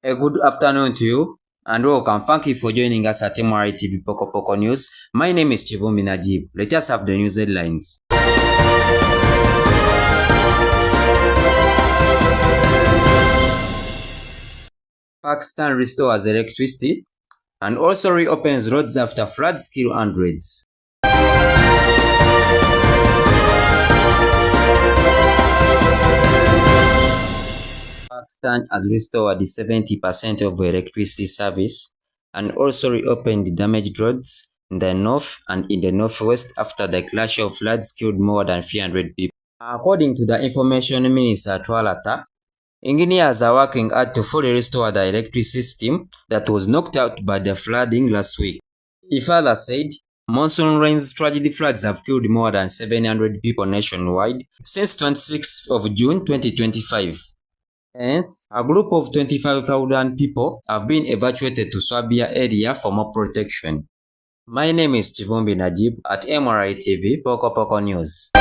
A good afternoon to you and welcome. Thank you for joining us at MRI TV Poko News. My name is Kivumbi Najibuh. Let us have the news headlines. Pakistan restores electricity and also reopens roads after floods kill hundreds. Pakistan has restored 70% of electricity service and also reopened the damaged roads in the north and in the northwest after the clash of floods killed more than 300 people. According to the Information Minister Twalata, engineers are working hard to fully restore the electricity system that was knocked out by the flooding last week. He further said, monsoon rains tragedy floods have killed more than 700 people nationwide since 26th of June 2025. Hence, a group of 25,000 people have been evacuated to Swabia area for more protection. My name is Kivumbi Najibuh at MRI TV Poko News.